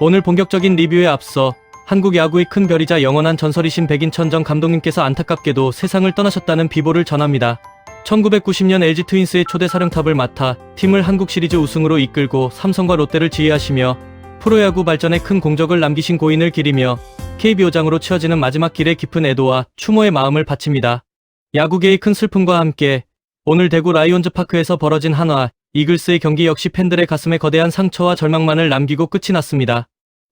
오늘 본격적인 리뷰에 앞서 한국 야구의 큰 별이자 영원한 전설이신 백인천 전 감독님께서 안타깝게도 세상을 떠나셨다는 비보를 전합니다. 1990년 LG 트윈스의 초대 사령탑을 맡아 팀을 한국 시리즈 우승으로 이끌고 삼성과 롯데를 지휘하시며 프로야구 발전에 큰 공적을 남기신 고인을 기리며 KBO장으로 치어지는 마지막 길에 깊은 애도와 추모의 마음을 바칩니다. 야구계의 큰 슬픔과 함께 오늘 대구 라이온즈 파크에서 벌어진 한화, 이글스의 경기 역시 팬들의 가슴에 거대한 상처와 절망만을 남기고 끝이 났습니다.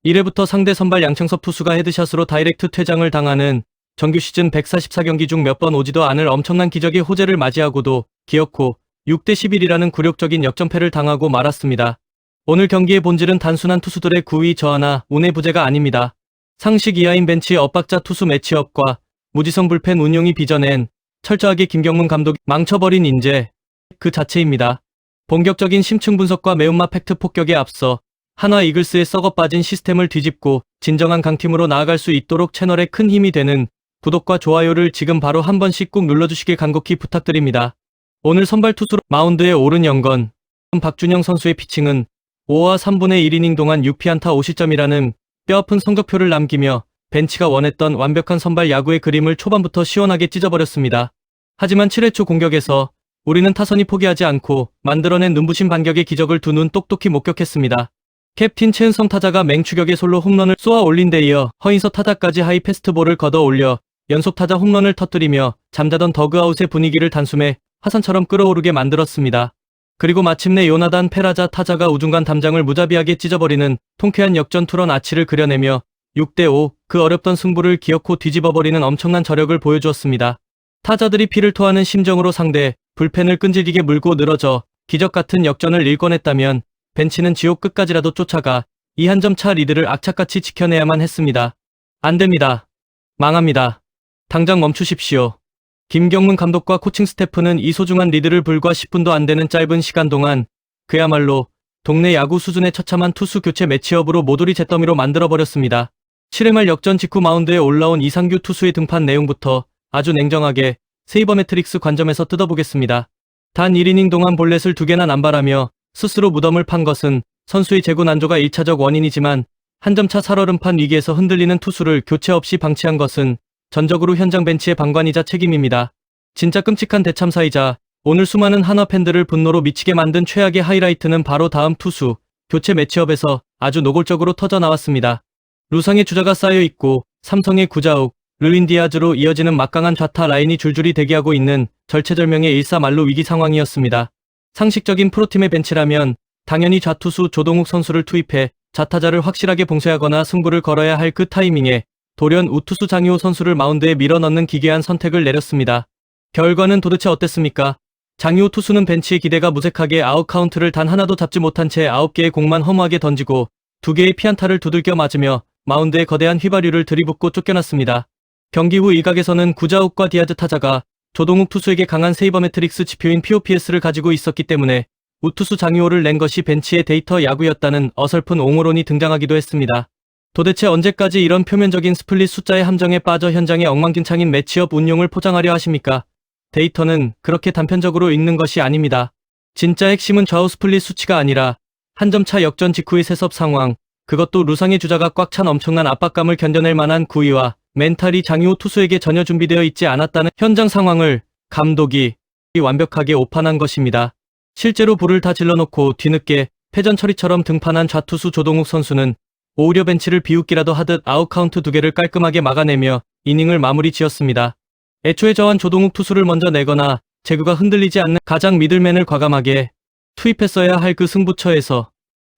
1회부터 상대 선발 양청섭 투수가 헤드샷으로 다이렉트 퇴장을 당하는 정규 시즌 144경기 중 몇 번 오지도 않을 엄청난 기적의 호재를 맞이하고도 기어코 6대11이라는 굴욕적인 역전패를 당하고 말았습니다. 오늘 경기의 본질은 단순한 투수들의 구위 저하나 운의 부재가 아닙니다. 상식 이하인 벤치 엇박자 투수 매치업과 무지성 불펜 운용이 빚어낸 철저하게 김경문 감독이 망쳐버린 인재 그 자체입니다. 본격적인 심층 분석과 매운맛 팩트 폭격에 앞서 한화 이글스의 썩어 빠진 시스템을 뒤집고 진정한 강팀으로 나아갈 수 있도록 채널에 큰 힘이 되는 구독과 좋아요를 지금 바로 한 번씩 꾹 눌러주시길 간곡히 부탁드립니다. 오늘 선발 투수로 마운드에 오른 영건 박준영 선수의 피칭은 5와 3분의 1이닝 동안 6피안타 5실점이라는 뼈아픈 성적표를 남기며 벤치가 원했던 완벽한 선발 야구의 그림을 초반부터 시원하게 찢어버렸습니다. 하지만 7회 초 공격에서 우리는 타선이 포기하지 않고 만들어낸 눈부신 반격의 기적을 두 눈 똑똑히 목격했습니다. 캡틴 최은성 타자가 맹추격의 솔로 홈런을 쏘아 올린 데 이어 허인서 타자까지 하이 패스트볼을 걷어 올려 연속 타자 홈런을 터뜨리며 잠자던 더그아웃의 분위기를 단숨에 화산처럼 끌어오르게 만들었습니다. 그리고 마침내 요나단 페라자 타자가 우중간 담장을 무자비하게 찢어버리는 통쾌한 역전 투런 아치를 그려내며 6대5 그 어렵던 승부를 기어코 뒤집어버리는 엄청난 저력을 보여주었습니다. 타자들이 피를 토하는 심정으로 상대 불펜을 끈질기게 물고 늘어져 기적같은 역전을 일궈냈다면 벤치는 지옥 끝까지라도 쫓아가 이 한 점 차 리드를 악착같이 지켜내야만 했습니다. 안됩니다. 망합니다. 당장 멈추십시오. 김경문 감독과 코칭 스태프는 이 소중한 리드를 불과 10분도 안 되는 짧은 시간 동안 그야말로 동네 야구 수준의 처참한 투수 교체 매치업으로 모조리 잿더미로 만들어버렸습니다. 7회 말 역전 직후 마운드에 올라온 이상규 투수의 등판 내용부터 아주 냉정하게 세이버 매트릭스 관점에서 뜯어보겠습니다. 단 1이닝 동안 볼넷을 2개나 남발하며 스스로 무덤을 판 것은 선수의 재고 난조가 1차적 원인이지만 한 점차 살얼음판 위기에서 흔들리는 투수를 교체 없이 방치한 것은 전적으로 현장 벤치의 방관이자 책임입니다. 진짜 끔찍한 대참사이자 오늘 수많은 한화 팬들을 분노로 미치게 만든 최악의 하이라이트는 바로 다음 투수 교체 매치업에서 아주 노골적으로 터져나왔습니다. 루상의 주자가 쌓여있고 삼성의 구자욱, 르윈 디아즈로 이어지는 막강한 좌타 라인이 줄줄이 대기하고 있는 절체절명의 일사만루 위기 상황이었습니다. 상식적인 프로팀의 벤치라면 당연히 좌투수 조동욱 선수를 투입해 좌타자를 확실하게 봉쇄하거나 승부를 걸어야 할 그 타이밍에 돌연 우투수 장유호 선수를 마운드에 밀어넣는 기괴한 선택을 내렸습니다. 결과는 도대체 어땠습니까? 장유호 투수는 벤치의 기대가 무색하게 아웃 카운트를 단 하나도 잡지 못한 채 9개의 공만 허무하게 던지고 2개의 피안타를 두들겨 맞으며 마운드에 거대한 휘발유를 들이붓고 쫓겨났습니다. 경기 후 일각에서는 구자욱과 디아즈 타자가 조동욱 투수에게 강한 세이버 매트릭스 지표인 POPS를 가지고 있었기 때문에 우투수 장유호를 낸 것이 벤치의 데이터 야구였다는 어설픈 옹호론이 등장하기도 했습니다. 도대체 언제까지 이런 표면적인 스플릿 숫자의 함정에 빠져 현장의 엉망진창인 매치업 운용을 포장하려 하십니까? 데이터는 그렇게 단편적으로 읽는 것이 아닙니다. 진짜 핵심은 좌우 스플릿 수치가 아니라 한 점 차 역전 직후의 세섭 상황, 그것도 루상의 주자가 꽉 찬 엄청난 압박감을 견뎌낼 만한 구위와 멘탈이 장유호 투수에게 전혀 준비되어 있지 않았다는 현장 상황을 감독이 완벽하게 오판한 것입니다. 실제로 불을 다 질러놓고 뒤늦게 패전 처리처럼 등판한 좌투수 조동욱 선수는 오히려 벤치를 비웃기라도 하듯 아웃카운트 2개를 깔끔하게 막아내며 이닝을 마무리 지었습니다. 애초에 저한 조동욱 투수를 먼저 내거나 제구가 흔들리지 않는 가장 미들맨을 과감하게 투입했어야 할 그 승부처에서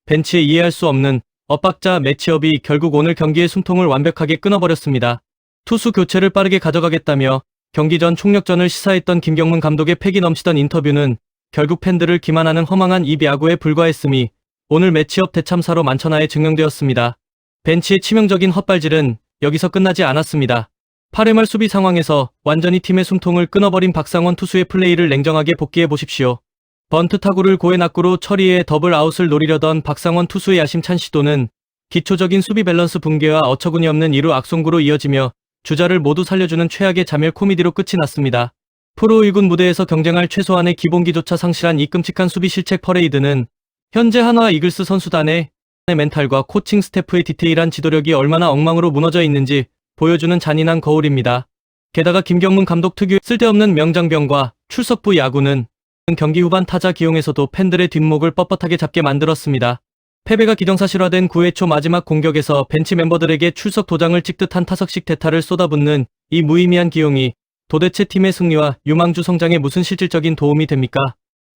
벤치에 이해할 수 없는 엇박자 매치업이 결국 오늘 경기의 숨통을 완벽하게 끊어버렸습니다. 투수 교체를 빠르게 가져가겠다며 경기 전 총력전을 시사했던 김경문 감독의 패기 넘치던 인터뷰는 결국 팬들을 기만하는 허망한 입 야구에 불과했음이 오늘 매치업 대참사로 만천하에 증명되었습니다. 벤치의 치명적인 헛발질은 여기서 끝나지 않았습니다. 8회 말 수비 상황에서 완전히 팀의 숨통을 끊어버린 박상원 투수의 플레이를 냉정하게 복기해보십시오. 번트 타구를 고의 낙구로 처리해 더블 아웃을 노리려던 박상원 투수의 야심찬 시도는 기초적인 수비 밸런스 붕괴와 어처구니 없는 2루 악송구로 이어지며 주자를 모두 살려주는 최악의 자멸 코미디로 끝이 났습니다. 프로 1군 무대에서 경쟁할 최소한의 기본기조차 상실한 이 끔찍한 수비 실책 퍼레이드는 현재 한화 이글스 선수단의 멘탈과 코칭 스태프의 디테일한 지도력이 얼마나 엉망으로 무너져 있는지 보여주는 잔인한 거울입니다. 게다가 김경문 감독 특유의 쓸데없는 명장병과 출석부 야구는 경기 후반 타자 기용에서도 팬들의 뒷목을 뻣뻣하게 잡게 만들었습니다. 패배가 기정사실화된 9회 초 마지막 공격에서 벤치 멤버들에게 출석 도장을 찍듯 한 타석씩 대타를 쏟아붓는 이 무의미한 기용이 도대체 팀의 승리와 유망주 성장에 무슨 실질적인 도움이 됩니까?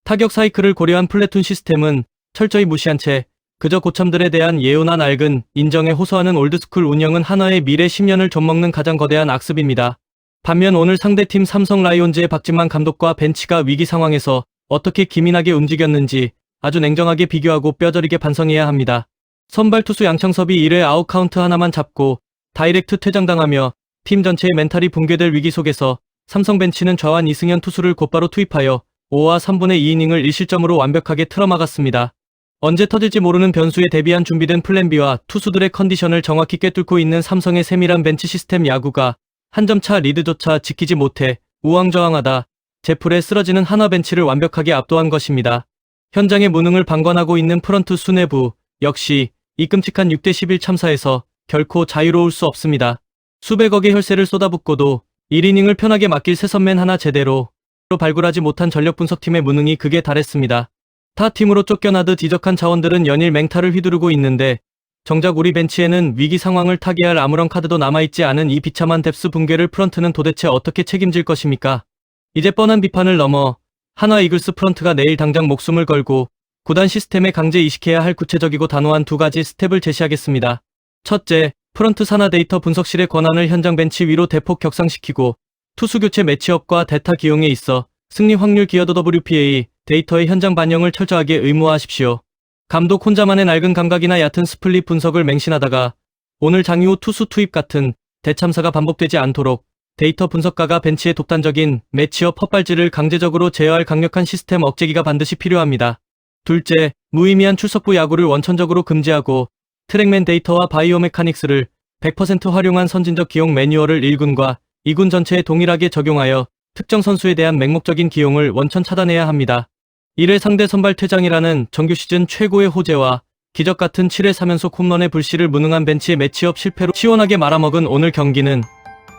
타격 사이클을 고려한 플래툰 시스템은 철저히 무시한 채 그저 고참들에 대한 예우나 낡은 인정에 호소하는 올드스쿨 운영은 한화의 미래 10년을 좀먹는 가장 거대한 악습입니다. 반면 오늘 상대팀 삼성 라이온즈의 박진만 감독과 벤치가 위기 상황에서 어떻게 기민하게 움직였는지 아주 냉정하게 비교하고 뼈저리게 반성해야 합니다. 선발 투수 양창섭이 1회 아웃카운트 하나만 잡고 다이렉트 퇴장당하며 팀 전체의 멘탈이 붕괴될 위기 속에서 삼성 벤치는 좌완 이승현 투수를 곧바로 투입하여 5와 3분의 2이닝을 1실점으로 완벽하게 틀어막았습니다. 언제 터질지 모르는 변수에 대비한 준비된 플랜 B와 투수들의 컨디션을 정확히 꿰뚫고 있는 삼성의 세밀한 벤치 시스템 야구가 한 점 차 리드조차 지키지 못해 우왕좌왕하다 제풀에 쓰러지는 한화 벤치를 완벽하게 압도한 것입니다. 현장의 무능을 방관하고 있는 프런트 수뇌부 역시 이 끔찍한 6대11 참사에서 결코 자유로울 수 없습니다. 수백억의 혈세를 쏟아붓고도 1이닝을 편하게 맡길 새선맨 하나 제대로 발굴하지 못한 전력 분석팀의 무능이 극에 달했습니다. 타 팀으로 쫓겨나듯 이적한 자원들은 연일 맹타를 휘두르고 있는데 정작 우리 벤치에는 위기 상황을 타개할 아무런 카드도 남아있지 않은 이 비참한 뎁스 붕괴를 프런트는 도대체 어떻게 책임질 것입니까? 이제 뻔한 비판을 넘어 한화 이글스 프런트가 내일 당장 목숨을 걸고 구단 시스템에 강제 이식해야 할 구체적이고 단호한 두 가지 스텝을 제시하겠습니다. 첫째, 프런트 산하 데이터 분석실의 권한을 현장 벤치 위로 대폭 격상시키고 투수 교체 매치업과 대타 기용에 있어 승리 확률 기여도 WPA 데이터의 현장 반영을 철저하게 의무화하십시오. 감독 혼자만의 낡은 감각이나 얕은 스플릿 분석을 맹신하다가 오늘 장유호 투수 투입 같은 대참사가 반복되지 않도록 데이터 분석가가 벤치의 독단적인 매치업 헛발질을 강제적으로 제어할 강력한 시스템 억제기가 반드시 필요합니다. 둘째, 무의미한 출석부 야구를 원천적으로 금지하고 트랙맨 데이터와 바이오메카닉스를 100% 활용한 선진적 기용 매뉴얼을 1군과 2군 전체에 동일하게 적용하여 특정 선수에 대한 맹목적인 기용을 원천 차단해야 합니다. 1회 상대 선발 퇴장이라는 정규 시즌 최고의 호재와 기적 같은 7회 3연속 홈런의 불씨를 무능한 벤치의 매치업 실패로 시원하게 말아먹은 오늘 경기는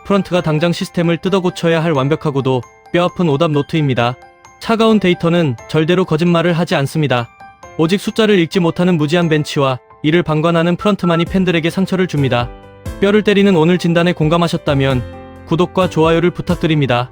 프런트가 당장 시스템을 뜯어고쳐야 할 완벽하고도 뼈아픈 오답 노트입니다. 차가운 데이터는 절대로 거짓말을 하지 않습니다. 오직 숫자를 읽지 못하는 무지한 벤치와 이를 방관하는 프런트만이 팬들에게 상처를 줍니다. 뼈를 때리는 오늘 진단에 공감하셨다면 구독과 좋아요를 부탁드립니다.